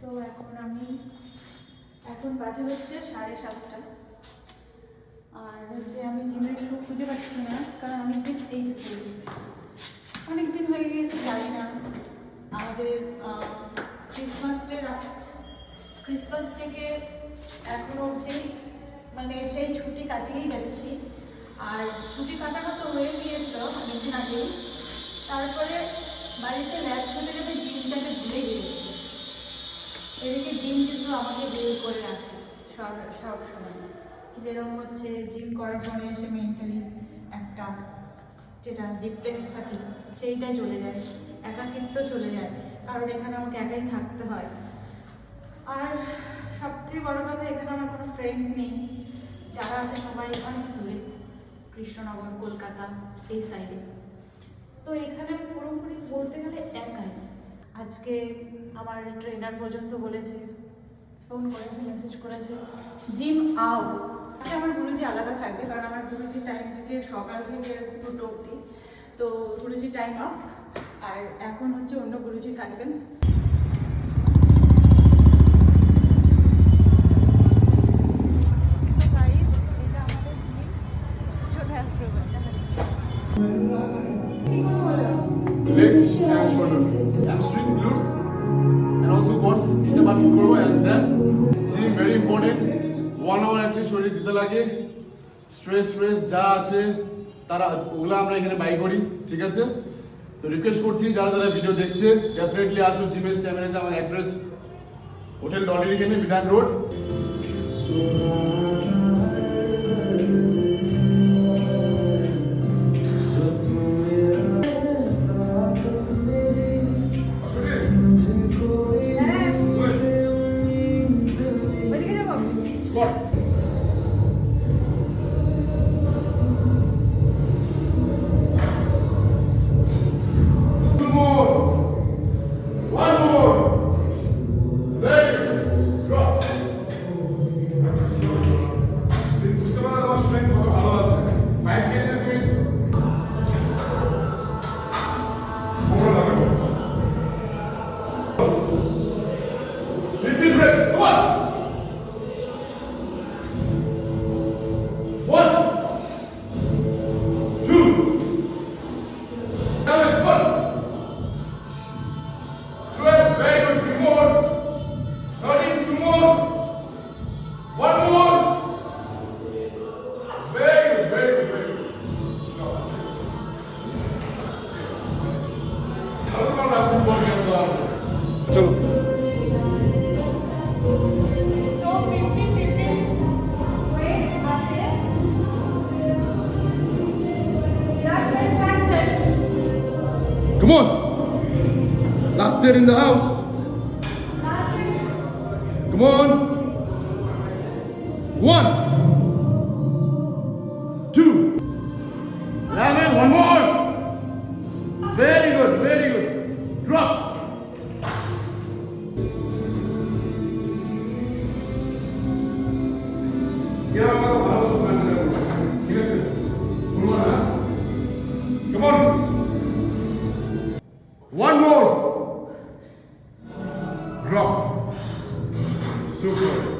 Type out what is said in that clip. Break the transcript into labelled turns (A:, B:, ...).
A: তো এখন বাজে হচ্ছে 7:30 আর হচ্ছে আমি জিমের শু খুঁজে পাচ্ছি না, কারণ অনেকদিন হয়ে গিয়েছে জানি না। আমাদের ক্রিসমাস থেকে এখনো অবধি মানে সেই ছুটি কাটিয়েই যাচ্ছি। আর ছুটি কাটানো তো হয়ে গিয়েছিল অনেকদিন আগেই, তারপরে বাড়িতে ল্যাব করতে গেলে জিমটাকে ভুলে গিয়েছি। এদিকে জিম কিন্তু আমাকে বের করে রাখে সব সময়, যেরকম হচ্ছে জিম করার পরে এসে মেন্টালি একটা যেটা ডিপ্রেস থাকি সেইটাই চলে যায়, একাকিত্ব চলে যায়, কারণ এখানে আমাকে একাই থাকতে হয়। আর সবথেকে বড় কথা, এখানে আমার কোনো ফ্রেন্ড নেই, যারা আছে সবাই অনেক দূরে, কৃষ্ণনগর, কলকাতা এই সাইডে। তো এখানে পুরোপুরি বলতে গেলে একাই। আজকে আমার ট্রেনার পর্যন্ত বলেছে, ফোন করেছে, মেসেজ করেছে, জিম আও। আজকে আমার গুরুজি আলাদা থাকবে, কারণ আমার গুরুজি টাইম থেকে সকাল থেকে 2টো অবধি, তো গুরুজি টাইম আপ। আর এখন হচ্ছে অন্য গুরুজি থাকবেন।
B: Legs and shoulder, hamstring, glutes, and also quads. এটা বাকি করবো, and then gym very important. 1 hour at least শরীরে দিতে লাগে। স্ট্রেস যা আছে তারা ওগুলো আমরা এখানে বাই করি, ঠিক আছে? তো রিকোয়েস্ট করছি যারা ভিডিও দেখছে, ডেফিনেটলি আসো জিমের স্ট্যামিনাজে। আমার অ্যাড্রেস হোটেল ডলির এখানে, বিধান রোড। চলো come on, last set in the house, come on, 1 2 11, one more, very good, drop. Come on. One more. Drop. Super.